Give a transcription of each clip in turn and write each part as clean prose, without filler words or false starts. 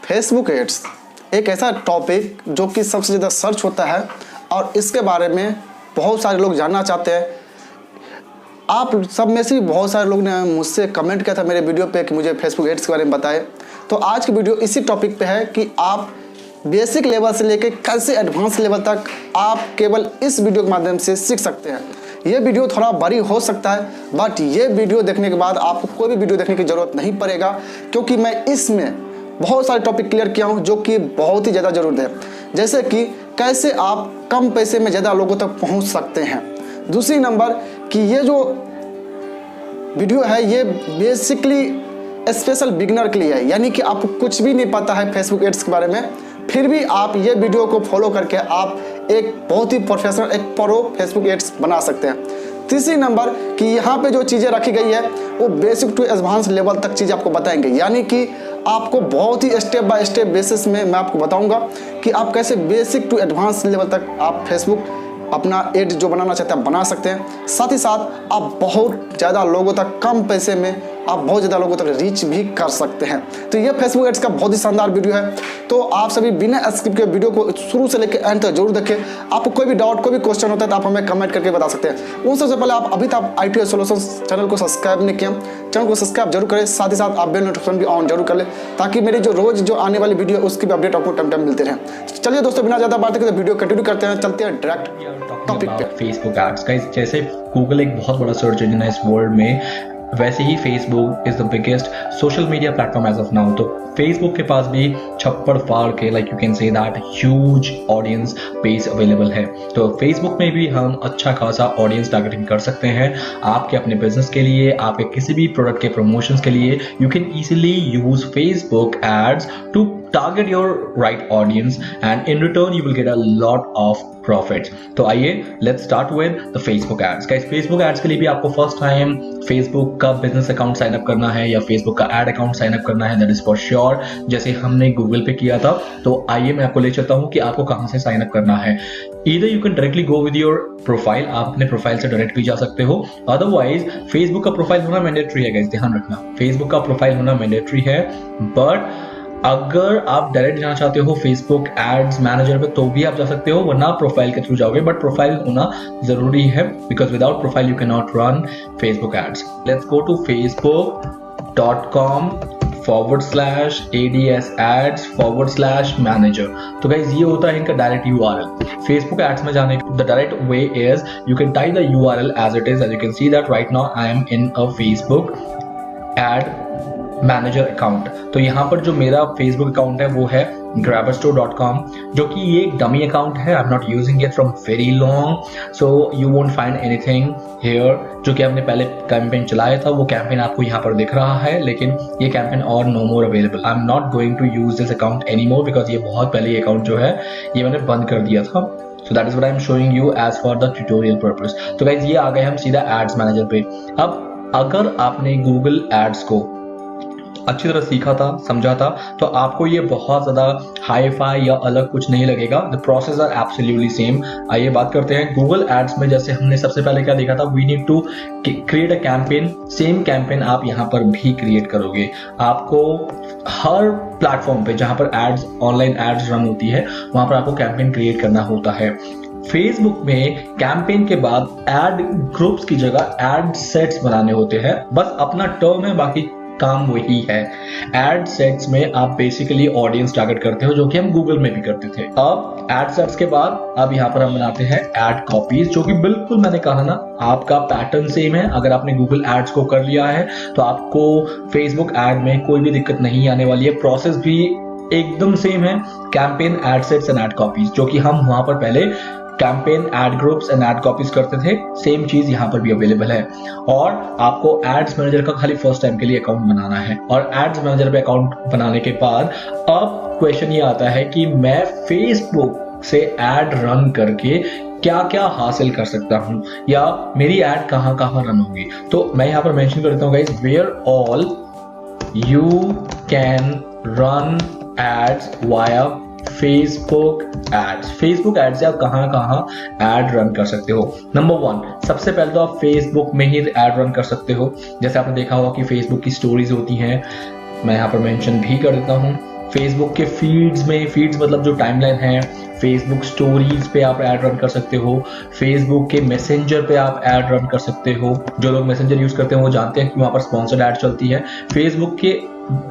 Facebook ads एक ऐसा topic जो कि सबसे ज़्यादा सर्च होता है और इसके बारे में बहुत सारे लोग जानना चाहते हैं। आप सब में से बहुत सारे लोग ने मुझसे कमेंट किया था मेरे वीडियो पे कि मुझे फेसबुक एड्स के बारे में बताएं। तो आज की वीडियो इसी टॉपिक पे है कि आप बेसिक लेवल से लेकर कैसे एडवांस लेवल तक आप केवल इस वीडियो के माध्यम से सीख सकते हैं। ये वीडियो थोड़ा बड़ी हो सकता है, बट ये वीडियो देखने के बाद आपको कोई भी वीडियो देखने की ज़रूरत नहीं पड़ेगा, क्योंकि मैं इसमें बहुत सारे टॉपिक क्लियर किया हूँ जो कि बहुत ही ज़्यादा ज़रूरत है। जैसे कि कैसे आप कम पैसे में ज़्यादा लोगों तक पहुँच सकते हैं। दूसरी नंबर कि ये जो वीडियो है ये बेसिकली स्पेशल बिगिनर के लिए है, यानी कि आपको कुछ भी नहीं पता है फेसबुक एड्स के बारे में, फिर भी आप ये वीडियो को फॉलो करके आप एक बहुत ही प्रोफेशनल, एक प्रो फेसबुक एड्स बना सकते हैं। तीसरी नंबर कि यहाँ पे जो चीज़ें रखी गई है वो बेसिक टू एडवांस लेवल तक चीज़ आपको बताएंगे, यानी कि आपको बहुत ही स्टेप बाय स्टेप बेसिस में मैं आपको बताऊंगा कि आप कैसे बेसिक टू एडवांस लेवल तक आप फेसबुक अपना एड जो बनाना चाहते हैं बना सकते हैं। साथ ही साथ आप बहुत ज़्यादा लोगों तक कम पैसे में आप बहुत ज़्यादा लोगों तक रीच भी कर सकते हैं। तो ये फेसबुक एड्स का बहुत ही शानदार वीडियो है। तो आप सभी बिना स्किप के वीडियो को शुरू से लेकर एंड तक जरूर देखें। आपको कोई भी डाउट, कोई भी क्वेश्चन होता है तो आप हमें कमेंट करके बता सकते हैं। उन सबसे पहले आप अभी तक ITI सॉल्यूशंस चैनल को सब्सक्राइब नहीं किया, चैनल को सब्सक्राइब जरूर करें। साथ ही साथ आप बेल नोटिफिकेशन भी ऑन जरूर कर लें, ताकि मेरी जो रोज जो आने वाली वीडियो है उसकी भी अपडेट आपको टाइम टाइम मिलते रहें। चलिए दोस्तों, बिना ज़्यादा बात करते वीडियो कंटिन्यू करते हैं, चलते हैं डायरेक्ट टॉपिक पे। फेसबुक एड्स गाइस, जैसे गूगल एक बहुत बड़ा सर्च इंजन है इस वर्ल्ड में, वैसे ही Facebook is the biggest social media platform as of now. तो फेसबुक के पास भी छप्पड़ फाड़ के like you can say that huge audience base available है। तो फेसबुक में भी हम अच्छा खासा ऑडियंस टारगेटिंग कर सकते हैं। आपके अपने बिजनेस के लिए, आपके किसी भी प्रोडक्ट के प्रमोशंस के लिए you can easily use Facebook ads to target your right audience and in return you will get a lot of profits। तो आइए let's start with the Facebook ads। guys, Facebook ads के लिए भी आपको first time Facebook का business account sign up करना है या Facebook का एड अकाउंट साइन अप करना है, that is for sure। जैसे हमने Google पे किया था। तो आइए मैं आपको ले चलता हूँ कि आपको कहाँ से साइन अप करना है। Either you can directly go with your profile, आप अपने प्रोफाइल से डायरेक्ट भी जा सकते हो, अदरवाइज फेसबुक का प्रोफाइल होना मैंडेटरी है। guys, ध्यान रखना, फेसबुक का प्रोफाइल होना मैंडेटरी है, बट अगर आप डायरेक्ट जाना चाहते हो फेसबुक एड्स मैनेजर पे तो भी आप जा सकते हो, वरना प्रोफाइल के थ्रू जाओगे, बट प्रोफाइल होना जरूरी है, because without profile you can not run Facebook ads. Let's go to facebook.com/ads/ads/manager। तो गाइज ये होता है इनका डायरेक्ट URL। फेसबुक एड्स में जाने the direct way is you can type the URL as it is. As you can see that right now I am in a Facebook ad manager account. तो यहाँ पर जो मेरा Facebook account है वो है grabberstore.com, जो कि ये एक डमी अकाउंट है। आई am not using it from very long, so you won't find anything here. जो कि हमने पहले कैंपेन चलाया था वो कैंपेन आपको यहाँ पर दिख रहा है, लेकिन ये कैंपेन और no more available. I am not going to use this account any more, because ये बहुत पहले ये अकाउंट जो है ये मैंने बंद कर दिया था। So that is what I am showing you as for the tutorial purpose। तो guys ये आ गए हम सीधा एड्स मैनेजर पे। अब अगर आपने गूगल एड्स को अच्छी तरह सीखा था, समझा था, तो आपको ये बहुत ज्यादा हाई फाई या अलग कुछ नहीं लगेगा। The process are absolutely same. आइए बात करते हैं गूगल एड्स में। जैसे हमने सबसे पहले क्या देखा था, we need to create a campaign. Same campaign आप यहाँ पर भी क्रिएट करोगे। आपको हर प्लेटफॉर्म पे जहां पर एड्स, ऑनलाइन एड्स रन होती है, वहां पर आपको कैंपेन क्रिएट करना होता है। फेसबुक में कैंपेन के बाद एड ग्रुप्स की जगह एड सेट्स बनाने होते हैं। बस अपना टर्म है, बाकी काम वही है। एड सेट्स में आप बेसिकली ऑडियंस टारगेट करते हो, जो कि हम गूगल में भी करते थे। अब एड सेट्स के बाद अब यहाँ पर हम बनाते हैं एड कॉपीज, जो कि बिल्कुल मैंने कहा ना, आपका पैटर्न सेम है। अगर आपने गूगल एड्स को कर लिया है तो आपको फेसबुक एड में कोई भी दिक्कत नहीं आने वाली है। प्रोसेस भी एकदम सेम है। Campaign, ad sets and ad copies, जो कि हम वहां पर पहले campaign, ad groups and ad copies करते थे, सेम चीज यहाँ पर भी अवेलेबल है। और आपको एड्स मैनेजर का खाली फर्स्ट टाइम के लिए अकाउंट बनाना है। और एड्स मैनेजर पे अकाउंट बनाने के बाद अब क्वेश्चन ये आता है कि मैं फेसबुक से एड रन करके क्या क्या हासिल कर सकता हूं, या मेरी एड कहां कहां रन होगी। तो मैं यहाँ पर मेंशन कर देता हूँ guys, where all you can run ads via Facebook ads. Facebook ad से आप कहां एड रन कर सकते हो। नंबर 1, सबसे पहले तो आप फेसबुक में ही एड रन कर सकते हो। जैसे आपने देखा होगा कि फेसबुक की स्टोरीज होती हैं, मैं यहाँ पर मेंशन भी कर देता हूँ। फेसबुक के फीड्स मतलब जो टाइमलाइन है, फेसबुक स्टोरीज पे आप ऐड रन कर सकते हो, फेसबुक के मैसेंजर पे आप ऐड रन कर सकते हो। जो लोग मैसेंजर यूज करते हैं वो जानते हैं कि वहां पर स्पॉन्सर्ड ऐड चलती है। फेसबुक के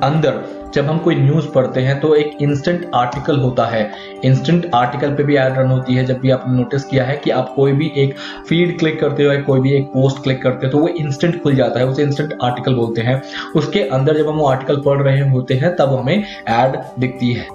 अंदर जब हम कोई न्यूज पढ़ते हैं तो एक इंस्टेंट आर्टिकल होता है, इंस्टेंट आर्टिकल पे भी ऐड रन होती है। जब भी आपने नोटिस किया है कि आप कोई भी एक फीड क्लिक करते हो या कोई भी एक पोस्ट क्लिक करते हो तो वो इंस्टेंट खुल जाता है, उसे इंस्टेंट आर्टिकल बोलते हैं। उसके अंदर जब हम वो आर्टिकल पढ़ रहे होते हैं तब हमें ऐड दिखती है।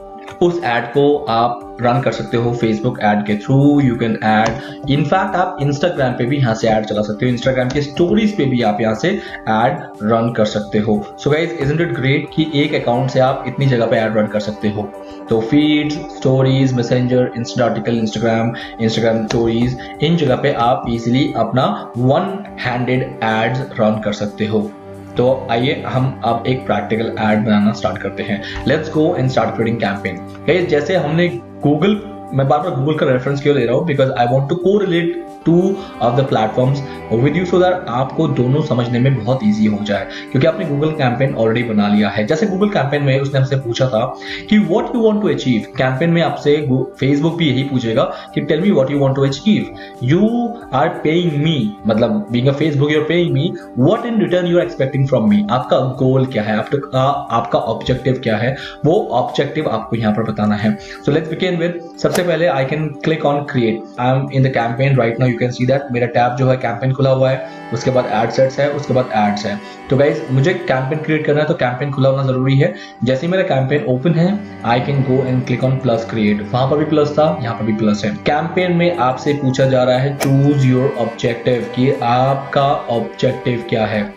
उस ऐड को आप रन कर सकते हो फेसबुक ऐड के through. You can add, in fact आप इंस्टाग्राम पे भी यहाँ से ऐड चला सकते हो, इंस्टाग्राम के स्टोरीज पे भी आप यहाँ से ऐड रन कर सकते हो। So guys, isn't it great कि एक अकाउंट से आप इतनी जगह पे ऐड रन कर सकते हो। तो feeds, stories, Messenger, instant article, Instagram stories, इन जगह पे आप इजिली अपना वन हैंडेड एड्स रन कर सकते हो। तो आइए हम अब एक प्रैक्टिकल ऐड बनाना स्टार्ट करते हैं। Let's go and start creating campaign. Guys, जैसे हमने गूगल, मैं बार बार गूगल का रेफरेंस क्यों ले रहा हूँ, because I want to correlate two of the platforms with you so that आपको दोनों समझने में बहुत इजी हो जाए, क्योंकि आपने गूगल कैंपेन ऑलरेडी बना लिया है। जैसे गूगल कैंपेन में उसने हमसे पूछा था कि what you want to achieve. Campaign में आपसे फेसबुक भी यही पूछेगा कि tell me what you want to achieve. You are paying me, मतलब being a Facebook you are paying me, what in return you are expecting from me. आपका goal क्या है, आपका ऑब्जेक्टिव क्या है, वो ऑब्जेक्टिव आपको यहाँ पर बताना है। सो लेट्स बिगिन विद, सबसे पहले आई can click on create. I am in the campaign right now, you can see that मेरा टैब जो है कैंपेन खुला हुआ है, उसके बाद एड सेट्स है, उसके बाद एड्स है। तो गाइज, मुझे कैंपेन क्रिएट करना है तो कैंपेन खुला होना जरूरी है। जैसे ही मेरा कैंपेन ओपन है, I can go and click on plus create. वहां पर भी प्लस था, यहाँ पर भी प्लस है। कैंपेन में आपसे पूछा जा रहा है चूज योर ऑब्जेक्टिव, कि आपका ऑब्जेक्टिव क्या है।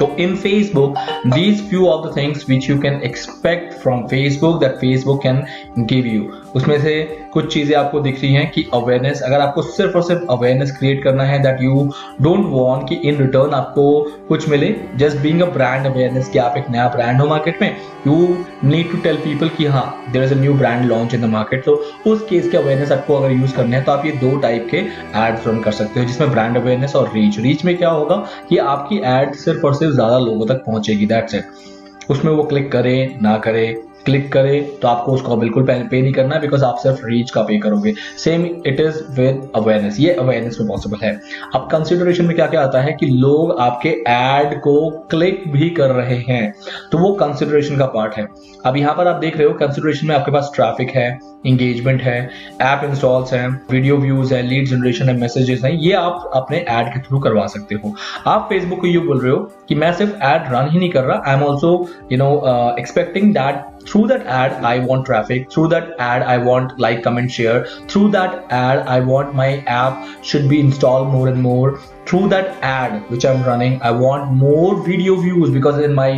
तो in Facebook, these few of the things which you can expect from Facebook that Facebook can give you, उसमें से कुछ चीजें आपको दिख रही हैं कि अवेयरनेस, अगर आपको सिर्फ और सिर्फ अवेयरनेस क्रिएट करना है, दैट यू डोंट वांट कि इन रिटर्न आपको कुछ मिले, just being a brand awareness, कि आप एक नया ब्रांड हो मार्केट में, you need to tell people कि हाँ there is a new brand launch in the market. तो उस केस के अवेयरनेस आपको अगर यूज करने हैं तो आप ये दो टाइप के एड्स रन कर सकते हो, जिसमें ब्रांड अवेयरनेस और रीच। रीच में क्या होगा कि आपकी एड सिर्फ और सिर्फ ज्यादा लोगों तक पहुंचेगी, दैट्स इट। उसमें वो क्लिक करे ना करे, क्लिक करे तो आपको उसको बिल्कुल पे नहीं करना है, बिकॉज आप सिर्फ रीच का पे करोगे। Same it is with awareness, ये अवेयरनेस में पॉसिबल है। अब कंसिडरेशन में क्या क्या आता है कि लोग आपके एड को क्लिक भी कर रहे हैं, तो वो कंसिडरेशन का पार्ट है। अब यहाँ पर आप देख रहे हो कंसिडरेशन में आपके पास ट्रैफिक है, एंगेजमेंट है, ऐप इंस्टॉल्स हैं, वीडियो व्यूज है, लीड जनरेशन है, मैसेजेस हैं, ये आप अपने ऐड के थ्रू करवा सकते हो। आप फेसबुक को ये बोल रहे हो कि मैं सिर्फ ऐड रन ही नहीं कर रहा, I am also expecting that through that ad I want traffic, through that ad I want like, comment, share, through that ad I want my app should be installed more and more, through that ad which I'm running I want more video views, because in my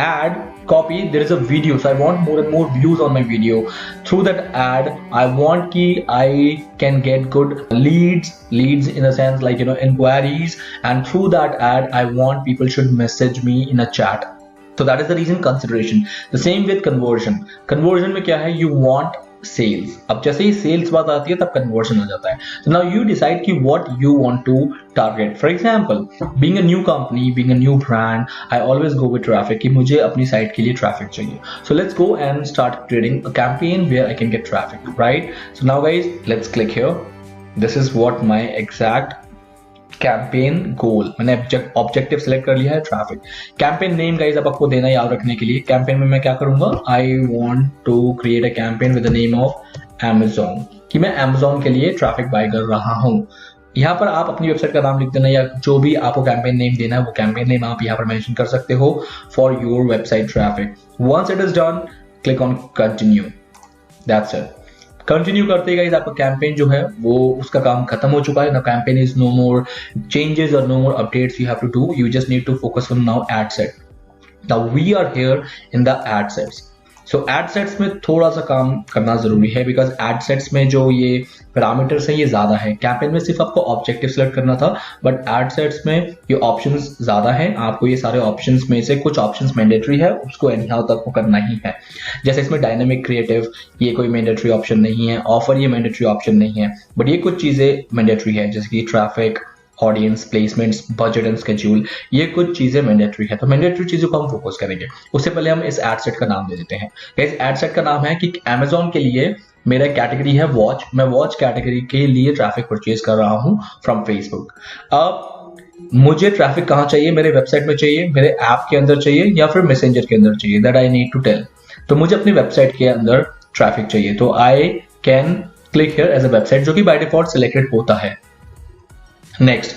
ad copy there is a video, so I want more and more views on my video. Through that ad I want ki I can get good leads in a sense like inquiries, and through that ad I want people should message me in a chat. So that is the reason consideration. The same with conversion. Conversion में क्या है, you want sales. अब जैसे ही sales बात आती है तब conversion आ जाता है. So now you decide कि what you want to target. For example, being a new company, being a new brand, I always go with traffic कि मुझे अपनी साइट के लिए traffic चाहिए. So let's go and start creating a campaign where I can get traffic, right? So now guys, let's click here. This is what my exact campaign goal, मैंने objective select कर लिया है, traffic. Campaign name guys अब आपको देना याद रखने के लिए, कैंपेन में मैं क्या करूंगा, I want to create a campaign with the name of Amazon, कि मैं Amazon के लिए ट्रैफिक बाय कर रहा हूं। यहाँ पर आप अपनी वेबसाइट का नाम लिख देना, या जो भी आपको कैंपेन नेम देना है वो कैंपेन नेम आप यहाँ पर मेंशन कर सकते हो for your website traffic. Once it is done, click on continue, that's it. Continue करते गाइस आपका कैंपेन जो है वो उसका काम खत्म हो चुका है। Now campaign is no more changes और no more updates you have to do, you just need to focus on now ad set. Now we are here in the ad sets. So ad sets में थोड़ा सा काम करना जरूरी है, because add sets में जो ये पैरामीटर्स है ये ज्यादा है। कैंपेन में सिर्फ आपको ऑब्जेक्टिव सेलेक्ट करना था, बट एड सेट्स में ये ऑप्शंस ज्यादा हैं। आपको ये सारे ऑप्शंस में से कुछ ऑप्शंस मैंडेटरी है, उसको एनीहाउ तक को करना ही है। जैसे इसमें डायनेमिक क्रिएटिव, ये कोई मैंडेटरी ऑप्शन नहीं है, ऑफर ये मैंडेटरी ऑप्शन नहीं है, बट ये कुछ चीजें मैंडेटरी है, जैसे कि traffic, audience, placements, budget and schedule, ये कुछ चीजें मैंडेटरी है। तो मैंडेटरी चीजों को हम फोकस करेंगे। उससे पहले हम इस एड सेट का नाम दे देते हैं। गाइस एड सेट का नाम है कि Amazon के लिए मेरा कैटेगरी है वॉच, मैं वॉच कैटेगरी के लिए ट्रैफिक परचेज कर रहा हूं फ्रॉम फेसबुक। अब मुझे ट्रैफिक कहां चाहिए? मेरे वेबसाइट में चाहिए, मेरे ऐप के अंदर चाहिए, या फिर मैसेंजर के अंदर चाहिए? That I need to tell. तो मुझे अपनी वेबसाइट के अंदर ट्रैफिक चाहिए, तो I can click here as a website, जो कि बाय डिफॉल्ट सिलेक्टेड होता है। नेक्स्ट,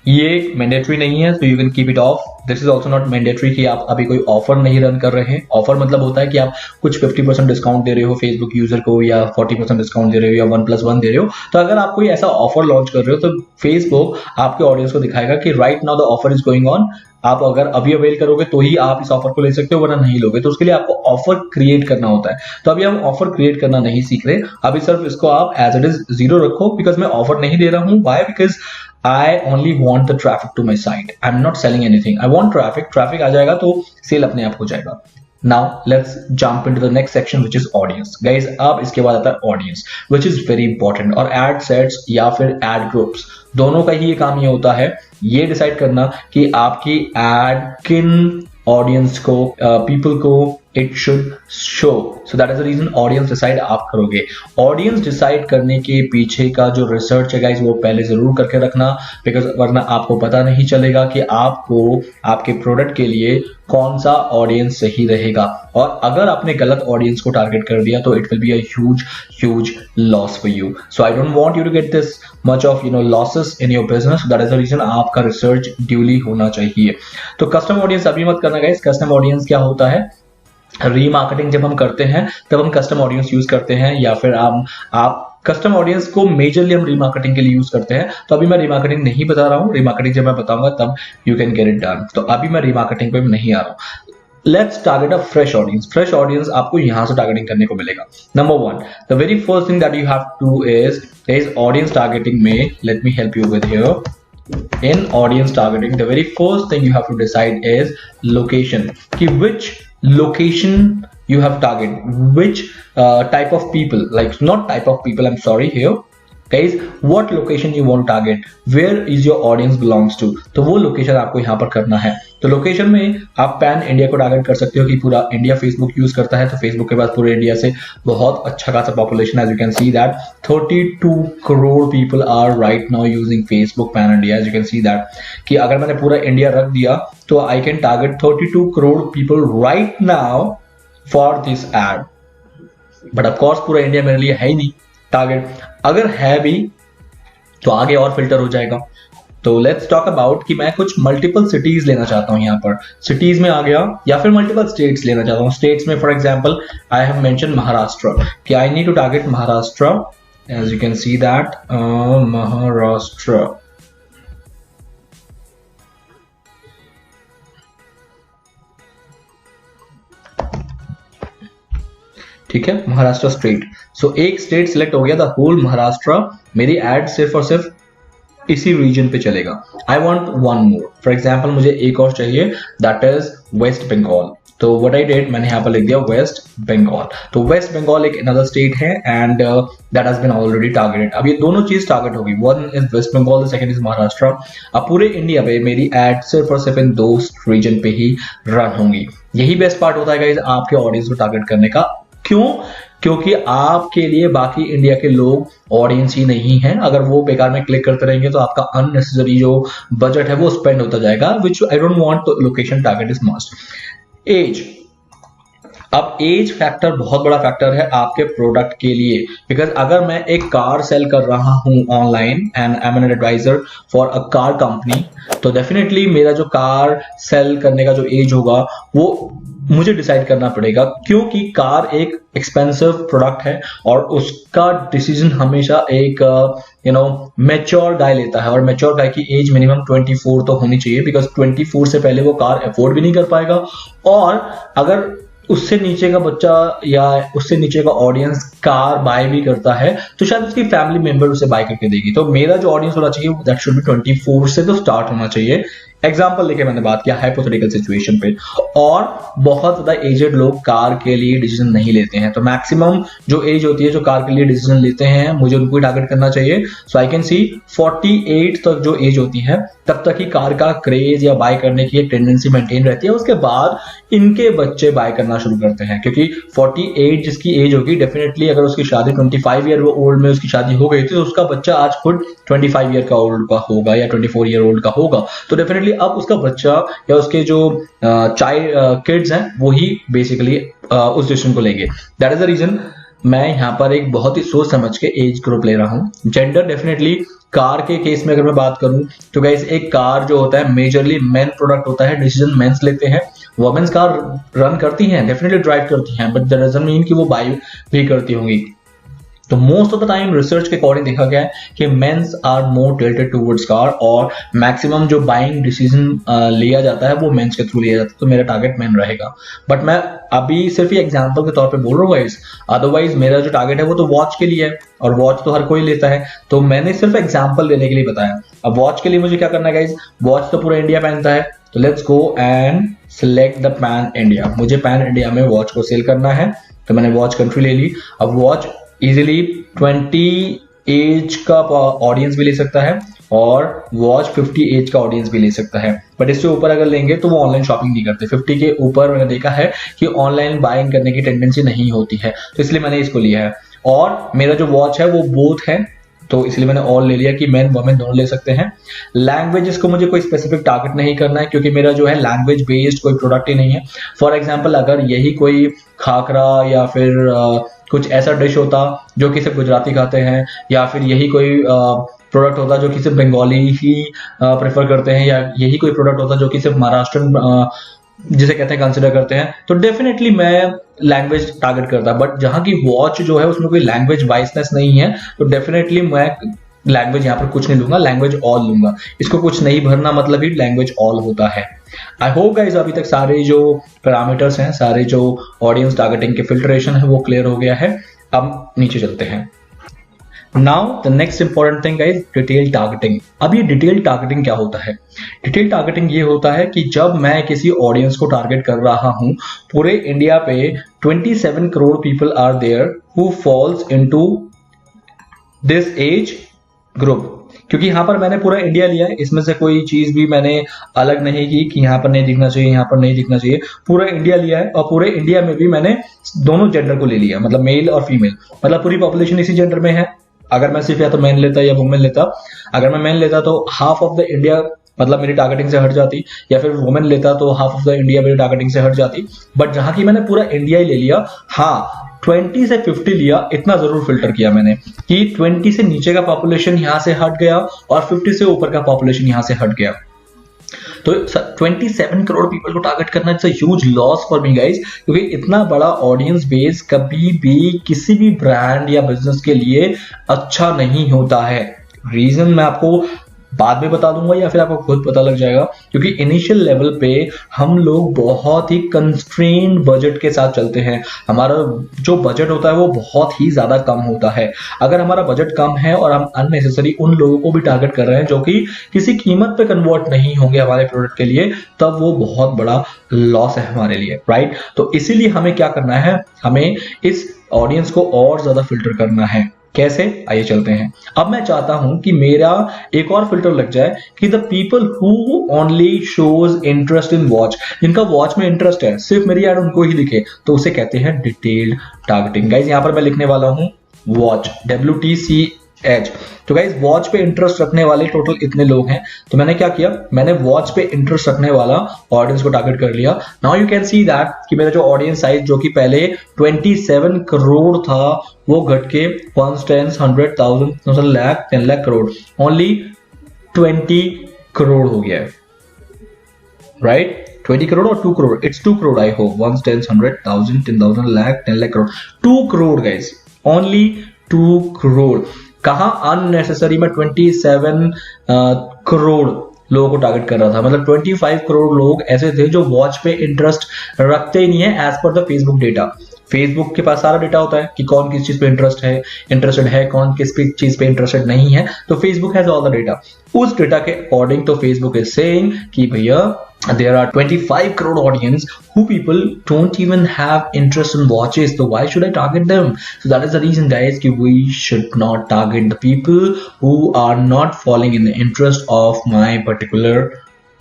ये मैंडेटरी नहीं है, तो you can keep it of. This is also not mandatory कि आप अभी कोई ऑफर नहीं रन कर रहे हैं। ऑफर मतलब होता है कि आप कुछ 50% डिस्काउंट दे रहे हो फेसबुक यूजर को, या 40% डिस्काउंट दे रहे हो, या 1+1 दे रहे हो। तो अगर आप कोई ऐसा ऑफर लॉन्च कर रहे हो तो फेसबुक आपके ऑडियंस को दिखाएगा कि right now the offer is going on, आप अगर अभी अवेल करोगे तो ही आप इस ऑफर को ले सकते हो, वरना नहीं लोगे। तो उसके लिए आपको ऑफर क्रिएट करना होता है। तो अभी हम ऑफर क्रिएट करना नहीं सीख रहे, अभी सिर्फ इसको आप एज इट इज 0 रखो, बिकॉज मैं ऑफर नहीं दे रहा हूं। Why? Because I only want the traffic to my site. I'm not selling anything. I want traffic. Traffic आ जाएगा तो सेल अपने आप हो जाएगा। Now let's jump into the next section, which is audience. Guys, अब इसके बाद आता है audience, which is very important. और ad sets या फिर ad groups, दोनों का ही ये काम ये होता है, ये डिसाइड करना कि आपकी ad किन ऑडियंस को, पीपल को it should show. So that is the reason audience decide आप करोगे। ऑडियंस डिसाइड करने के पीछे का जो रिसर्च है गाइस, वो पहले जरूर करके रखना, बिकॉज वरना आपको पता नहीं चलेगा कि आपको आपके प्रोडक्ट के लिए कौन सा ऑडियंस सही रहेगा। और अगर आपने गलत ऑडियंस को टारगेट कर दिया तो it will be a huge loss for you. So I don't want you to get this much of losses in your business. That is the reason आपका रिसर्च ड्यूली होना चाहिए। तो कस्टम ऑडियंस अभी मत करना गाइस। कस्टम ऑडियंस क्या होता है? रीमार्केटिंग जब हम करते हैं तब हम कस्टम ऑडियंस यूज करते हैं, या फिर आप कस्टम ऑडियंस को मेजरली हम रीमार्केटिंग के लिए यूज करते हैं। तो अभी मैं रीमार्केटिंग नहीं बता रहा हूं, रीमार्केटिंग जब मैं बताऊंगा तब you can get it done. तो अभी मैं रीमार्केटिंग पे नहीं आ रहा हूं। Let's target a fresh audience. Fresh audience आपको यहां से टारगेटिंग करने को मिलेगा। Number 1, the very first thing that you have to is audience targeting में, let me help you with here. In audience targeting, the very first thing you have to decide is location. कि which location you have target, which type of people, like not type of people, I'm sorry here guys, what location you want to target, where is your audience belongs to। तो वो location आपको यहाँ पर करना है। तो location में आप पैन इंडिया को टारगेट कर सकते हो कि पूरा इंडिया फेसबुक यूज करता है, तो फेसबुक के पास पूरे इंडिया से बहुत अच्छा खासा population, as you can see that 32 crore people are right now using Facebook pan India. As you can see that कि अगर मैंने पूरा इंडिया रख दिया तो I can target 32 crore people right now for this ad. But of course पूरा India मेरे लिए है ही नहीं टारगेट, अगर है भी तो आगे और फिल्टर हो जाएगा। तो लेट्स टॉक अबाउट कि मैं कुछ मल्टीपल सिटीज लेना चाहता हूं। यहाँ पर सिटीज में आ गया, या फिर मल्टीपल स्टेट्स लेना चाहता हूं। स्टेट्स में for example I have mention Maharashtra, कि I need to target Maharashtra. As you can see that Maharashtra. ठीक है, महाराष्ट्र स्टेट। सो एक स्टेट सिलेक्ट हो गया, द होल महाराष्ट्र। मेरी एड सिर्फ और सिर्फ इसी रीजन पे चलेगा। I want one more, for example मुझे एक और चाहिए, दैट इज वेस्ट बंगाल। तो व्हाट आई डिड, मैंने यहाँ पर लिख दिया वेस्ट बंगाल। तो वेस्ट बंगाल एक अनदर स्टेट है and that has been already targeted. अब ये दोनों चीज टारगेट होगी, one is West Bengal, the second is Maharashtra. अब पूरे इंडिया पे मेरी एड सिर्फ और सिर्फ इन दो रीजन पे ही रन होंगी। यही बेस्ट पार्ट होता है गाइस आपके ऑडियंस को टारगेट करने का। क्यों? क्योंकि आपके लिए बाकी इंडिया के लोग ऑडियंस ही नहीं है। अगर वो बेकार में क्लिक करते रहेंगे तो आपका अननेसेसरी जो बजट है वो स्पेंड होता जाएगा, विच आई डोंट वांट। तो location target is must. Age, अब एज फैक्टर बहुत बड़ा फैक्टर है आपके प्रोडक्ट के लिए, बिकॉज अगर मैं एक कार सेल कर रहा हूं online and I am an advisor for a car company, तो डेफिनेटली मेरा जो कार सेल करने का जो एज होगा वो मुझे डिसाइड करना पड़ेगा, क्योंकि कार एक एक्सपेंसिव प्रोडक्ट है और उसका डिसीजन हमेशा एक मैच्योर गाय लेता है। और मैच्योर गाय की एज मिनिमम 24 तो होनी चाहिए, बिकॉज 24 से पहले वो कार अफोर्ड भी नहीं कर पाएगा। और अगर उससे नीचे का बच्चा या उससे नीचे का ऑडियंस कार बाय भी करता है तो शायद उसकी फैमिली मेंबर उसे बाय करके देगी। तो मेरा जो ऑडियंस होना चाहिए दैट शुड बी 24 से तो स्टार्ट होना चाहिए। एग्जाम्पल लेके मैंने बात किया हाइपोथेटिकल सिचुएशन पे। और बहुत ज्यादा एजेड लोग कार के लिए डिसीजन नहीं लेते हैं, तो मैक्सिमम जो एज होती है जो कार के लिए डिसीजन लेते हैं मुझे उनको ही टारगेट करना चाहिए। सो आई कैन सी 48 तक जो एज होती है तब तक ही कार का क्रेज या बाय करने की एक टेंडेंसी मेंटेन रहती है। उसके बाद इनके बच्चे बाय करना शुरू करते हैं, क्योंकि 48 जिसकी एज होगी डेफिनेटली अगर उसकी शादी 25 ईयर ओल्ड में उसकी शादी हो गई थी तो उसका बच्चा आज खुद 25 ईयर का ओल्ड का होगा या 24 ईयर ओल्ड का होगा। तो डेफिनेटली अब उसका बच्चा या उसके जो चाइल्ड किड्स हैं वो ही बेसिकली उस डिसीजन को लेंगे। दैट इज द रीजन मैं यहाँ पर एक बहुत ही सोच समझ के एज ग्रुप ले रहा हूँ। जेंडर डेफिनेटली कार के केस में अगर मैं बात करूं तो गाइस एक कार जो होता है मेजरली मेन प्रोडक्ट होता है, डिसीजन मेंस लेते हैं। वुमेन्स कार रन करती हैं, डेफिनेटली ड्राइव करती हैं, बट दैट डजंट मीन कि वो बाय भी करती होंगी। तो most of the time research के अकॉर्डिंग देखा गया है कि mens are more tilted towards car, और मैक्सिमम जो बाइंग डिसीजन लिया जाता है वो मेंस के थ्रू लिया जाता है। तो मेरा टारगेट मेन रहेगा, बट मैं अभी सिर्फ ये एग्जांपल के तौर पे बोल रहा हूँ गाइस। अदरवाइज मेरा जो टारगेट है वो तो वॉच के लिए है, और वॉच तो हर कोई लेता है, तो मैंने सिर्फ एग्जाम्पल देने के लिए बताया। अब वॉच के लिए मुझे क्या करना है गाइस, वॉच तो पूरा इंडिया पहनता है, तो let's go and select the pan India. मुझे पैन इंडिया में वॉच को सेल करना है, तो मैंने वॉच कंट्री ले ली। अब वॉच इजीली 20 एज का ऑडियंस भी ले सकता है और वॉच 50 एज का ऑडियंस भी ले सकता है, बट इससे ऊपर अगर लेंगे तो वो ऑनलाइन शॉपिंग नहीं करते। 50 के ऊपर मैंने देखा है कि ऑनलाइन बाइंग करने की टेंडेंसी नहीं होती है, तो इसलिए मैंने इसको लिया है। और मेरा जो वॉच है वो बोथ है, तो इसलिए मैंने ऑल ले लिया कि मेन वुमेन दोनों ले सकते हैं। लैंग्वेजेस को मुझे कोई स्पेसिफिक टारगेट नहीं करना है, क्योंकि मेरा जो है लैंग्वेज बेस्ड कोई प्रोडक्ट ही नहीं है। फॉर एग्जांपल अगर यही कोई खाकरा या फिर कुछ ऐसा डिश होता जो कि सिर्फ गुजराती खाते हैं, या फिर यही कोई प्रोडक्ट होता जो कि सिर्फ बंगाली ही प्रेफर करते हैं, या यही कोई प्रोडक्ट होता जो कि सिर्फ महाराष्ट्रन जिसे कहते हैं कंसिडर करते हैं, तो डेफिनेटली मैं लैंग्वेज टारगेट करता। बट जहां की वॉच जो है उसमें कोई लैंग्वेज वाइसनेस नहीं है, तो डेफिनेटली मैं लैंग्वेज यहाँ पर कुछ नहीं लूंगा, लैंग्वेज ऑल लूंगा। इसको कुछ नहीं भरना मतलब ही लैंग्वेज ऑल होता है। आई होप गाइस अभी तक सारे जो पैरामीटर्स हैं, सारे जो ऑडियंस टारगेटिंग के फिल्ट्रेशन है वो क्लियर हो गया है। अब नीचे चलते हैं। Now the next important thing guys, detail targeting. अब ये डिटेल टारगेटिंग क्या होता है? डिटेल टारगेटिंग ये होता है कि जब मैं किसी ऑडियंस को टारगेट कर रहा हूं, पूरे इंडिया पे 27 crore people are there who falls into this age group. क्योंकि यहां पर मैंने पूरा इंडिया लिया है, इसमें से कोई चीज भी मैंने अलग नहीं की कि यहां पर नहीं दिखना चाहिए, यहां पर नहीं दिखना चाहिए। पूरा इंडिया लिया है, और पूरे इंडिया में भी मैंने दोनों जेंडर को ले लिया, मतलब मेल और फीमेल, मतलब पूरी पॉपुलेशन इसी जेंडर में है। अगर मैं सिर्फ या तो मैन लेता या वुमेन लेता, अगर मैं मैन लेता तो हाफ ऑफ द इंडिया मतलब मेरी टारगेटिंग से हट जाती, या फिर वुमेन लेता तो हाफ ऑफ द इंडिया मेरी टारगेटिंग से हट जाती। बट जहां की मैंने पूरा इंडिया ही ले लिया, हाँ 20 से 50 लिया, इतना जरूर फिल्टर किया मैंने कि 20 से नीचे का पॉपुलेशन यहां से हट गया और 50 से ऊपर का पॉपुलेशन यहां से हट गया। तो 27 करोड़ पीपल को टारगेट करना it's a huge loss for me guys, क्योंकि इतना बड़ा ऑडियंस बेस कभी भी किसी भी ब्रांड या बिजनेस के लिए अच्छा नहीं होता है। रीजन मैं आपको बाद में बता दूंगा या फिर आपको खुद पता लग जाएगा, क्योंकि इनिशियल लेवल पे हम लोग बहुत ही कंस्ट्रेन्ड बजट के साथ चलते हैं। हमारा जो बजट होता है वो बहुत ही ज्यादा कम होता है। अगर हमारा बजट कम है और हम अननेसेसरी उन लोगों को भी टारगेट कर रहे हैं जो कि किसी कीमत पे कन्वर्ट नहीं होंगे हमारे प्रोडक्ट के लिए, तब वो बहुत बड़ा लॉस है हमारे लिए, राइट। तो इसीलिए हमें क्या करना है, हमें इस ऑडियंस को और ज्यादा फिल्टर करना है। कैसे, आइए चलते हैं। अब मैं चाहता हूं कि मेरा एक और फिल्टर लग जाए कि the people who only shows interest in watch, जिनका वॉच में इंटरेस्ट है, सिर्फ मेरी ऐड उनको ही दिखे, तो उसे कहते हैं डिटेल्ड टारगेटिंग। गाइज यहां पर मैं लिखने वाला हूं वॉच, WTCH। तो गाइज वॉच पे इंटरेस्ट रखने वाले टोटल इतने लोग हैं, तो मैंने क्या किया, मैंने वॉच पे इंटरेस्ट रखने वाला ऑडियंस को टारगेट कर लिया। Now you can see that कि मेरा जो ऑडियंस साइज जो कि पहले 27 करोड़ था वो घट के 1 10 100,000 लाख 10 लाख करोड़ ओनली 20 करोड़ हो गया है, राइट। 20 करोड़ और 2 crore, it's 2 crore. I hope 1 10 100,000 10,000 lakh 10 lakh crore, 2 crore guys, only 2 crore. कहां अननेसेसरी में 27 करोड़ लोगों को टारगेट कर रहा था, मतलब 25 करोड़ लोग ऐसे थे जो वॉच पे इंटरेस्ट रखते ही नहीं है as per the Facebook data. Facebook के पास सारा डेटा होता है कि कौन किस चीज पे इंटरेस्टेड है, कौन किस चीज पे इंटरेस्टेड नहीं है, तो Facebook has all the data. उस डेटा के अकॉर्डिंग तो फेसबुक इज सेइंग कि भैया there are 25 crore audience who people don't even have interest in watches, so why should I target them? So that is the reason guys कि we should not target the people who are not falling in the interest of my particular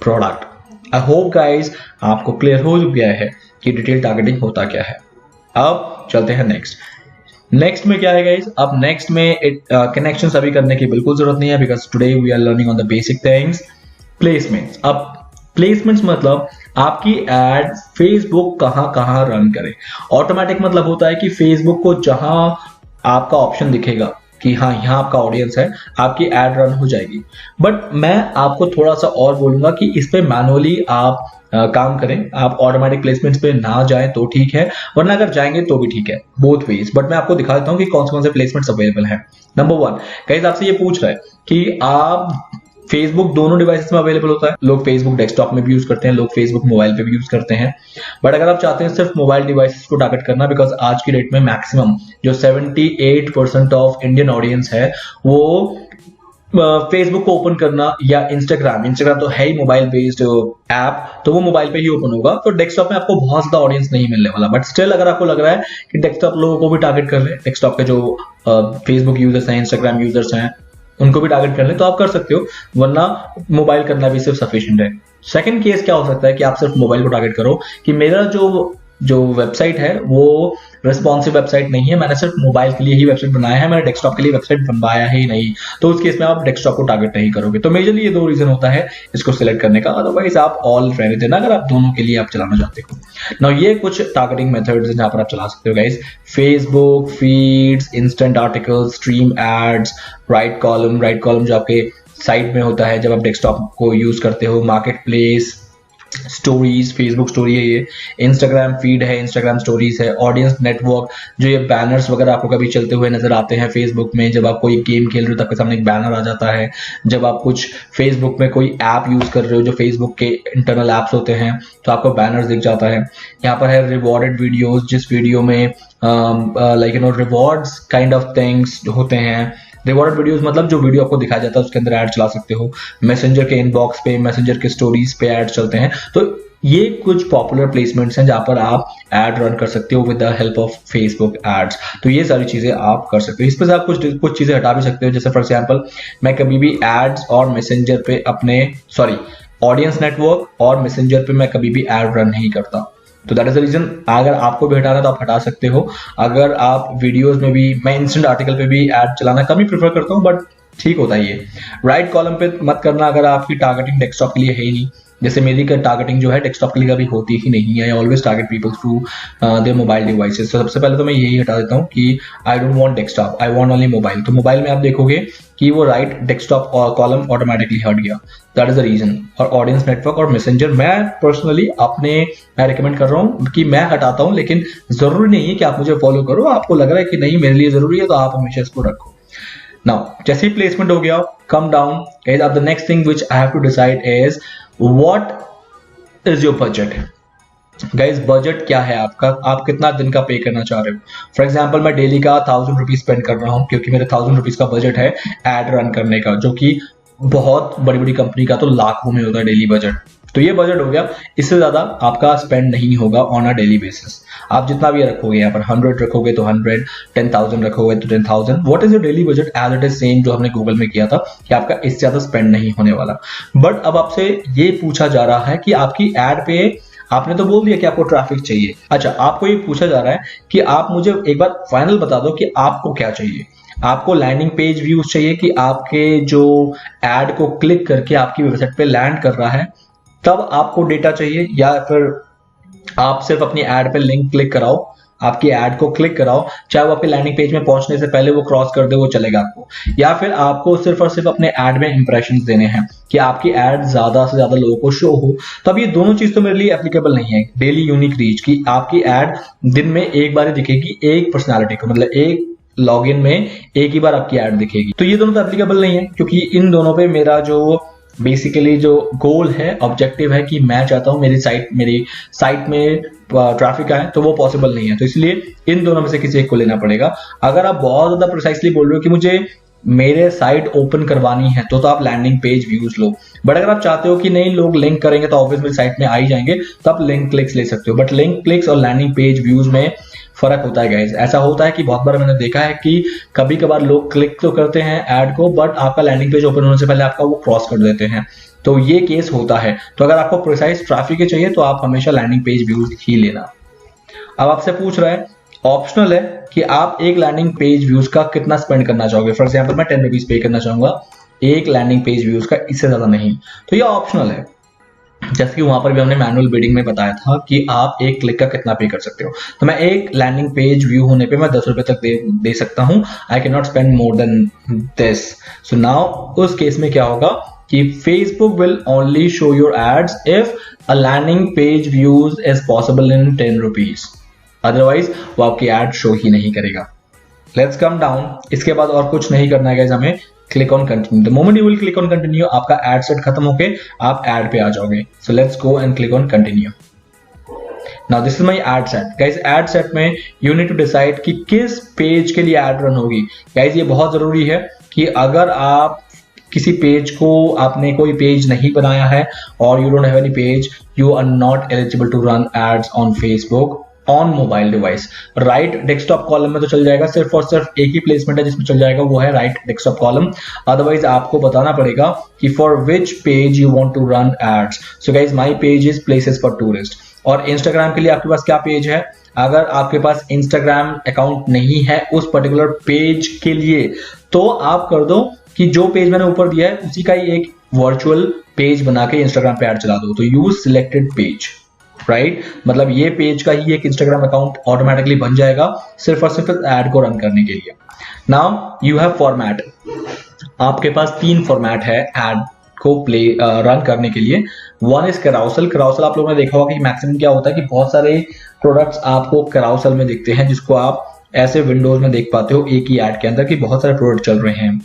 product. I hope guys आपको clear हो गया है कि detail targeting होता क्या है। अब चलते हैं नेक्स्ट में क्या है गाइस, अब नेक्स्ट में कनेक्शंस अभी करने की बिल्कुल जरूरत नहीं है, because today we are learning on the basic things. Placements, अब प्लेसमेंट्स मतलब आपकी एड फेसबुक कहां रन करे। ऑटोमेटिक मतलब होता है कि फेसबुक को जहां आपका ऑप्शन दिखेगा कि हाँ यहाँ आपका ऑडियंस है, आपकी एड रन हो जाएगी। बट मैं आपको थोड़ा सा और बोलूंगा कि इस पे मैनुअली आप काम करें, आप ऑटोमेटिक प्लेसमेंट्स पे ना जाएं तो ठीक है, वरना अगर जाएंगे तो भी ठीक है, बोथ वेज। बट मैं आपको दिखा देता हूँ कि कौन से प्लेसमेंट्स अवेलेबल हैं। नंबर 1 गाइस आपसे ये पूछ रहा है कि आप फेसबुक दोनों डिवाइसेस में अवेलेबल होता है। लोग फेसबुक डेस्कटॉप में भी यूज करते हैं, लोग फेसबुक मोबाइल पे भी यूज करते हैं। बट अगर आप चाहते हैं सिर्फ मोबाइल डिवाइसेस को टारगेट करना, बिकॉज आज की डेट में मैक्सिमम जो 78% ऑफ इंडियन ऑडियंस है वो फेसबुक को ओपन करना या इंस्टाग्राम तो है ही मोबाइल बेस्ड ऐप, तो वो मोबाइल पे ही ओपन होगा, तो डेस्कटॉप में आपको बहुत ज्यादा ऑडियंस नहीं मिलने वाला। बट स्टिल अगर आपको लग रहा है कि डेस्कटॉप लोगों को भी टारगेट कर ले, डेस्कटॉप के जो फेसबुक यूजर्स हैं, इंस्टाग्राम यूजर्स हैं, उनको भी टारगेट कर ले, तो आप कर सकते हो, वरना मोबाइल करना भी सिर्फ सफिशिएंट है। सेकंड केस क्या हो सकता है कि आप सिर्फ मोबाइल को टारगेट करो कि मेरा जो वेबसाइट है वो रिस्पॉन्सिव वेबसाइट नहीं है, मैंने सिर्फ मोबाइल के लिए ही वेबसाइट बनाया है, मैंने डेस्कटॉप के लिए वेबसाइट बनवाया ही नहीं, तो उस केस में आप डेस्कटॉप को टारगेट नहीं करोगे। तो मेजरली ये 2 रीजन होता है इसको सिलेक्ट करने का, अदरवाइज आप ऑल रहने देना अगर आप दोनों के लिए आप चलाना चाहते हो। नाउ ये कुछ टारगेटिंग मेथड्स हैं जहां पर आप चला सकते हो guys, Facebook feeds, instant articles, stream ads, right column जो आपके साइट में होता है जब आप डेस्कटॉप को यूज करते हो, market place, stories, Facebook story है ये, इंस्टाग्राम फीड है, इंस्टाग्राम स्टोरीज है, ऑडियंस नेटवर्क, जो ये बैनर्स वगैरह आपको कभी चलते हुए नजर आते हैं फेसबुक में, जब आप कोई गेम खेल रहे हो तो आपके सामने एक बैनर आ जाता है, जब आप कुछ फेसबुक में कोई ऐप यूज कर रहे हो जो फेसबुक के इंटरनल ऐप्स होते हैं तो आपको बैनर्स दिख जाता है। यहाँ पर है रिवॉर्डेड वीडियोस, जिस वीडियो में रिवॉर्ड्स काइंड ऑफ थिंग्स होते हैं। रिवॉर्डेड वीडियोस मतलब जो वीडियो आपको दिखाया जाता है उसके अंदर ऐड चला सकते हो, मैसेंजर के इनबॉक्स पे, मैसेंजर के स्टोरीज पे ऐड चलते हैं। तो ये कुछ पॉपुलर प्लेसमेंट्स हैं जहां पर आप ऐड रन कर सकते हो with the help of Facebook ads. तो ये सारी चीजें आप कर सकते हो। इस पर से आप कुछ चीजें हटा भी सकते हो, जैसे फॉर एग्जांपल मैं कभी भी एड्स और मैसेंजर पे ऑडियंस नेटवर्क और मैसेंजर पे मैं कभी भी ऐड रन नहीं करता। तो दैट इज द रीजन, अगर आपको भी हटाना है तो आप हटा सकते हो। अगर आप वीडियोस में भी, मैं इंस्टेंट आर्टिकल पे भी ऐड चलाना कम ही प्रेफर करता हूँ, बट ठीक होता है ये। राइट कॉलम पे मत करना अगर आपकी टारगेटिंग डेस्कटॉप के लिए है ही नहीं, जैसे मेरी टारगेटिंग जो है डेस्कटॉप के लिए कभी होती ही नहीं है। I always target people through their mobile devices. तो सबसे पहले तो मैं यही हटा देता हूँ कि आई don't want desktop, I want only mobile. तो मोबाइल में आप देखोगे कि वो राइट डेस्कटॉप कॉलम ऑटोमेटिकली हट गया, दैट इज द रीजन। और ऑडियंस नेटवर्क और मैसेंजर मैं पर्सनली मैं रिकमेंड कर रहा हूँ कि मैं हटाता हूँ, लेकिन जरूरी नहीं है कि आप मुझे फॉलो करो। आपको लग रहा है कि नहीं मेरे लिए जरूरी है तो आप हमेशा इसको रखो। नाउ जैसे ही प्लेसमेंट हो गया, कम डाउन गाइस, अब the next thing which I have to decide is what is your budget. Guys budget क्या है आपका, आप कितना दिन का पे करना चाह रहे हो। फॉर एग्जाम्पल मैं डेली का 1000 रुपीज स्पेंड कर रहा हूँ, क्योंकि मेरे 1000 रुपीज का बजट है एड रन करने का, जो कि बहुत बड़ी बड़ी कंपनी का तो लाखों में होता है डेली बजट। तो ये बजट हो गया, इससे ज्यादा आपका स्पेंड नहीं होगा ऑन अ डेली बेसिस। आप जितना भी रखोगे, यहाँ पर 100 रखोगे तो 100, 10,000 रखोगे तो 10,000। What is your daily budget as it is same जो हमने गूगल में किया था कि आपका इससे ज्यादा स्पेंड नहीं होने वाला। बट अब आपसे ये पूछा जा रहा है कि आपकी एड पे, आपने तो बोल दिया कि आपको ट्रैफिक चाहिए, अच्छा आपको ये पूछा जा रहा है कि आप मुझे एक बार फाइनल बता दो कि आपको क्या चाहिए। आपको लैंडिंग पेज व्यूज चाहिए कि आपके जो एड को क्लिक करके आपकी वेबसाइट पे लैंड कर रहा है तब आपको डेटा चाहिए, या फिर आप सिर्फ अपनी एड पे लिंक क्लिक कराओ, आपकी एड को क्लिक कराओ, चाहे वो आपके लैंडिंग पेज में पहुंचने से पहले वो क्रॉस कर दे वो चलेगा आपको, या फिर आपको सिर्फ और सिर्फ अपने एड में इंप्रेशंस देने हैं कि आपकी एड ज्यादा से ज्यादा लोगों को शो हो। तब ये दोनों चीज तो मेरे लिए एप्लीकेबल नहीं है। डेली यूनिक रीच की आपकी एड दिन में एक बार ही दिखेगी एक पर्सनालिटी को, मतलब एक लॉगिन में एक ही बार आपकी एड दिखेगी, तो ये दोनों तो एप्लीकेबल नहीं है, क्योंकि इन दोनों पे मेरा जो बेसिकली जो गोल है, ऑब्जेक्टिव है कि मैं चाहता हूं मेरी साइट में ट्रैफिक आए, तो वो पॉसिबल नहीं है। तो इसलिए इन दोनों में से किसी एक को लेना पड़ेगा। अगर आप बहुत ज्यादा प्रिसाइसली बोल रहे हो कि मुझे मेरे साइट ओपन करवानी है, तो आप लैंडिंग पेज व्यूज लो। बट अगर आप चाहते हो कि नहीं लोग लिंक करेंगे तो ऑब्वियसली साइट में आ ही जाएंगे, तो आप लिंक क्लिक्स ले सकते हो। बट लिंक क्लिक्स और लैंडिंग पेज व्यूज में फर्क होता है गाइज। ऐसा होता है कि बहुत बार मैंने देखा है कि कभी कभार लोग क्लिक तो करते हैं ऐड को, बट आपका लैंडिंग पेज ओपन होने से पहले आपका वो क्रॉस कर देते हैं। तो ये केस होता है। तो अगर आपको प्रिसाइज ट्रैफिक चाहिए तो आप हमेशा लैंडिंग पेज व्यूज ही लेना। अब आपसे पूछ रहा है, ऑप्शनल है कि आप एक लैंडिंग पेज व्यूज का कितना स्पेंड करना चाहोगे। फॉर एग्जाम्पल मैं 10 रुपीज पे करना चाहूंगा एक लैंडिंग पेज व्यूज का, इससे ज्यादा नहीं। तो ये ऑप्शनल है। जैसे कि वहां पर भी हमने मैनुअल बिडिंग में बताया था कि आप एक क्लिक का कितना पे कर सकते हो। तो मैं एक लैंडिंग पेज व्यू होने पे मैं 10 रुपए तक दे सकता हूं। I can not spend more than this. So now उस केस में क्या होगा कि Facebook will only show your ads if a landing page views is possible in 10 rupees. Otherwise वो आपकी एड शो ही नहीं करेगा। Let's come down. इसके बाद और कुछ नहीं करना है गाइस, हमें click on continue. The moment you will click on continue, आपका एड सेट खत्म होके आप एड पे आ जाओगे। So let's go and click on continue. Now this is my ad set. Guys ad set में यू नीड टू डिसाइड कि किस page के लिए एड रन होगी। गाइस ये बहुत जरूरी है कि अगर आप किसी पेज को, आपने कोई पेज नहीं बनाया है और you don't have any page, you are not eligible to run ads on Facebook on mobile device. Right desktop column में तो चल जाएगा, सिर्फ और सिर्फ एक ही प्लेसमेंट है जिसमें चल जाएगा, वो है राइट डेस्कटॉप कॉलम। अदरवाइज आपको बताना पड़ेगा कि for which page you want to run ads. So guys my page is places for tourist. और इंस्टाग्राम के लिए आपके पास क्या पेज है? अगर आपके पास इंस्टाग्राम अकाउंट नहीं है उस पर्टिकुलर पेज के लिए, तो आप कर दो कि जो पेज मैंने ऊपर दिया है उसी का ही एक वर्चुअल पेज बना के इंस्टाग्राम पे ऐड चला दो। तो यूज सिलेक्टेड पेज, राइट? मतलब ये पेज का ही एक इंस्टाग्राम अकाउंट ऑटोमेटिकली बन जाएगा सिर्फ और सिर्फ एड को रन करने के लिए। Now you have format. आपके पास 3 फॉर्मेट है एड को रन करने के लिए। One is carousel. कैराउसल आप लोगों ने देखा होगा कि मैक्सिमम क्या होता है कि बहुत सारे प्रोडक्ट्स आपको कैराउसल में दिखते हैं, जिसको आप ऐसे विंडोज में देख पाते हो एक ही ऐड के अंदर कि बहुत सारे प्रोडक्ट चल रहे हैं।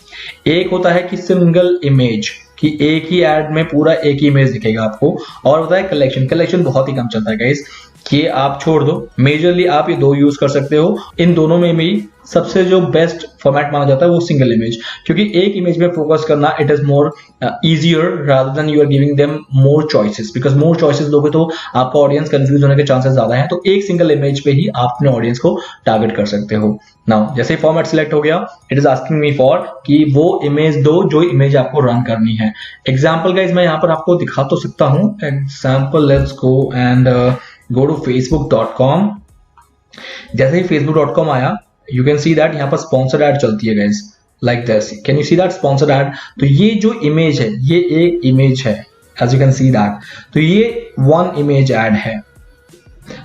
एक होता है कि सिंगल इमेज, कि एक ही ऐड में पूरा एक ही इमेज दिखेगा आपको। और होता है कलेक्शन। कलेक्शन बहुत ही कम चलता है गाइस, कि आप छोड़ दो। मेजरली आप ये 2 यूज कर सकते हो। इन दोनों में भी सबसे जो बेस्ट फॉर्मेट माना जाता है वो सिंगल इमेज, क्योंकि एक इमेज में फोकस करना it is more easier rather than you are giving them more choices. Because more choices दोगे तो आपका ऑडियंस कंफ्यूज होने के चांसेस ज्यादा हैं। तो एक सिंगल इमेज पे ही आप अपने ऑडियंस को टारगेट कर सकते हो। नाउ जैसे ही फॉर्मेट सिलेक्ट हो गया, it is asking me for कि वो इमेज दो जो इमेज आपको रन करनी है। एग्जाम्पल गाइज मैं यहाँ पर आपको दिखा तो सकता हूँ। Example let's go and go to facebook.com। जैसे ही facebook.com आया, you can see that यहाँ पर sponsored ad चलती है guys, like this। Can you see that sponsored ad? तो ये जो इमेज है ये एक इमेज है, as you can see that। तो ये 1 इमेज ad है।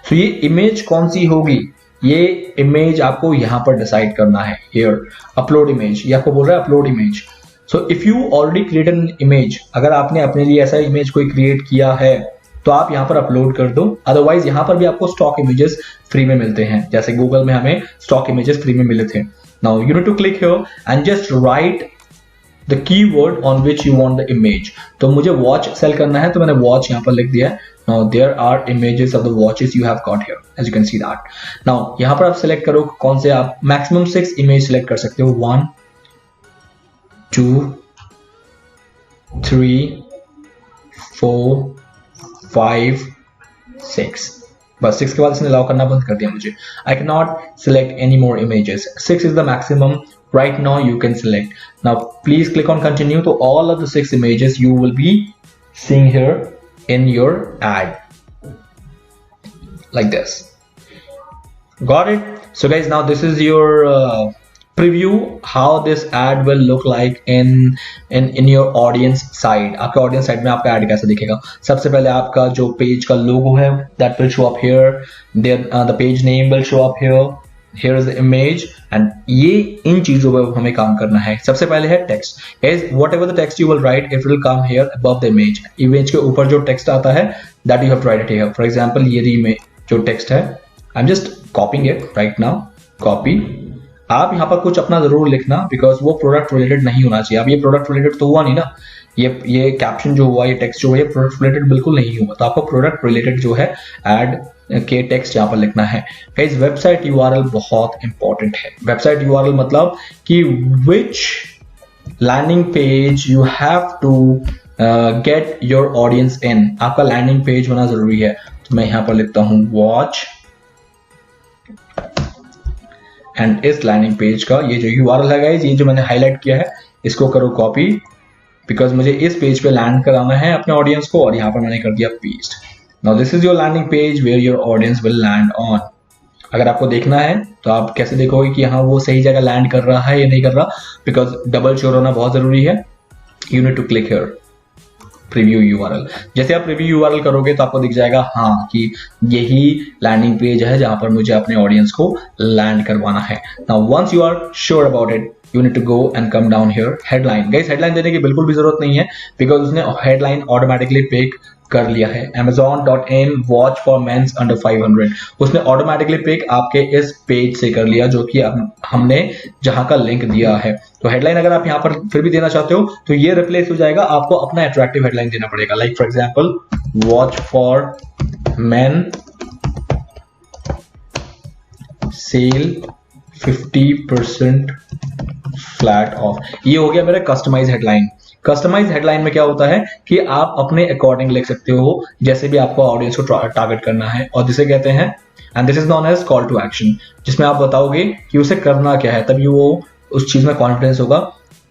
तो ये इमेज कौन सी होगी, ये इमेज आपको यहाँ पर डिसाइड करना है। here upload image, ये आपको बोल रहा है upload image। So if you already created an image, अगर आपने अपने लिए ऐसा इमेज कोई क्रिएट किया है तो आप यहाँ पर अपलोड कर दो। अदरवाइज यहाँ पर भी आपको स्टॉक इमेजेस फ्री में मिलते हैं, जैसे गूगल में हमें स्टॉक इमेजेस फ्री में मिले थे। Now you need to click here and just write the keyword on which you want the image. तो मुझे वॉच सेल करना है तो मैंने वॉच यहाँ पर लिख दिया है। Now there are images of the watches you have got here, as you can see that. Now यहाँ पर आप सिलेक्ट करो कौन से, आप मैक्सिमम 6 इमेज सिलेक्ट कर सकते हो। 1 2 3 4 5 6। बस 6 के बाद इसने अलाउ करना बंद कर दिया मुझे। I cannot select any more images. 6 is the maximum. Right now you can select. Now please click on continue. So all of the 6 images you will be seeing here in your ad, like this. Got it? So guys, now this is your preview how this ad will look like in your audience side। आपके audience side में आपका ad कैसे दिखेगा। सबसे पहले आपका जो page का लोगो है that will show up here, then the page name will show up here, here is the image, and ये इन चीजों पर हमें काम करना है। सबसे पहले है text। Guys, whatever the text you will write, it will come here above the image। image के ऊपर जो text आता है that you have to write it here। For example ये image जो text है, I'm just copying it right now, copy। आप यहाँ पर कुछ अपना जरूर लिखना, बिकॉज वो प्रोडक्ट रिलेटेड नहीं होना चाहिए। अब ये प्रोडक्ट रिलेटेड तो हुआ नहीं ना, ये कैप्शन जो हुआ, ये टेक्स्ट जो है, ये प्रोडक्ट रिलेटेड बिल्कुल नहीं हुआ। तो आपको प्रोडक्ट रिलेटेड जो है एड के टेक्स्ट यहाँ पर लिखना है। गाइस वेबसाइट यूआरएल बहुत इंपॉर्टेंट है। वेबसाइट यूआरएल मतलब कि which landing page you have to get your audience in. आपका लैंडिंग पेज होना जरूरी है। तो मैं यहाँ पर लिखता हूँ वॉच, एंड इस लैंडिंग पेज का ये जो यूआरएल है गाइस, ये जो मैंने हाईलाइट किया है, इसको करो कॉपी, बिकॉज मुझे इस पेज पे लैंड कराना है अपने ऑडियंस को, और यहाँ पर मैंने कर दिया paste. Now this is your landing page where your audience will land on. अगर आपको देखना है तो आप कैसे देखोगे कि हाँ वो सही जगह लैंड कर रहा है या नहीं कर रहा, बिकॉज डबल श्योर होना बहुत जरूरी है। You need to click here preview URL. जैसे आप प्रीव्यू यूआरएल करोगे तो आपको दिख जाएगा हाँ कि यही लैंडिंग पेज है जहां पर मुझे अपने ऑडियंस को लैंड करवाना है। Now once you are sure about it, you need to go and come down here headline। guys headline देने की बिल्कुल भी जरूरत नहीं है, बिकॉज उसने headline ऑटोमेटिकली पिक कर लिया है। Amazon.in watch for men's under 500 उसने ऑटोमेटिकली पिक आपके इस पेज से कर लिया, जो कि हमने जहां का लिंक दिया है। तो हेडलाइन अगर आप यहाँ पर फिर भी देना चाहते हो तो ये रिप्लेस हो जाएगा, आपको अपना अट्रैक्टिव हेडलाइन देना पड़ेगा। Like for example watch for men sale 50% flat off. ये हो गया मेरा कस्टमाइज हेडलाइन। कस्टमाइज हेडलाइन में क्या होता है कि आप अपने अकॉर्डिंग लिख सकते हो, जैसे भी आपको ऑडियंस को टारगेट करना है, और जिसे कहते हैं and this is known as call to action, जिसमें आप बताओगे कि उसे करना क्या है, तभी वो उस चीज में कॉन्फिडेंस होगा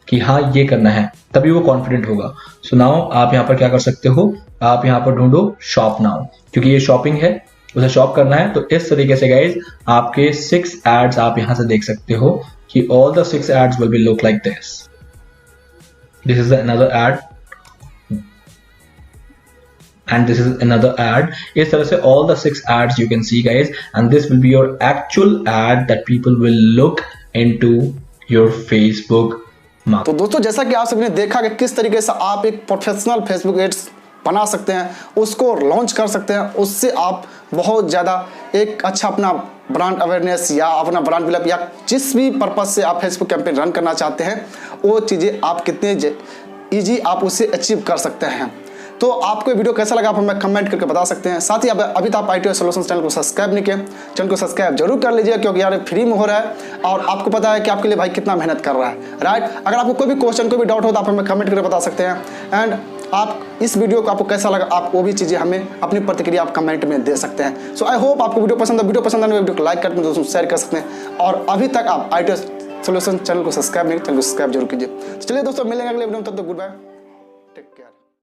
कि हाँ ये करना है, तभी वो कॉन्फिडेंट होगा। सो नाउ आप यहाँ पर क्या कर सकते हो, आप यहाँ पर ढूंढो शॉप नाउ, क्योंकि ये शॉपिंग है, उसे शॉप करना है। तो इस तरीके से गाइज आपके 6 एड्स आप यहां से देख सकते हो कि all the 6 ads will be look like this. This is another ad and this is another ad. इस तरह से all the 6 ads you can see guys, and this will be your actual ad that people will look into your Facebook market. तो दोस्तों जैसा कि आप सबने देखा कि किस तरीके से आप एक प्रोफेशनल फेसबुक एड्स बना सकते हैं, उसको लॉन्च कर सकते हैं, उससे आप बहुत ज़्यादा एक अच्छा अपना ब्रांड अवेयरनेस या अपना ब्रांड बिल्डअप या जिस भी पर्पज़ से आप फेसबुक कैंपेन रन करना चाहते हैं, वो चीज़ें आप कितने ईजी आप उससे अचीव कर सकते हैं। तो आपको वीडियो कैसा लगा आप हमें कमेंट करके बता सकते हैं। साथ ही अभी तक आप ITO सॉल्यूशंस चैनल को सब्सक्राइब नहीं किए, चैनल को सब्सक्राइब जरूर कर लीजिए, क्योंकि यार फ्री में हो रहा है और आपको पता है कि आपके लिए भाई कितना मेहनत कर रहा है, राइट। अगर आपको कोई भी क्वेश्चन कोई भी डाउट हो तो आप हमें कमेंट करके बता सकते हैं। एंड आप इस वीडियो को आपको कैसा लगा, आप वो भी चीज़ें हमें अपनी प्रतिक्रिया आप कमेंट में दे सकते हैं। सो आई होप आपको वीडियो पसंद है। वीडियो पसंद आने वीडियो को लाइक करके दोस्तों शेयर कर सकते हैं, और अभी तक आप ITO सॉल्यूशन चैनल को सब्सक्राइब नहीं, चैनल को सब्सक्राइब जरूर कीजिए। तो चलिए दोस्तों मिलेंगे अगले वीडियो में, तब तक गुड बाय, टेक केयर।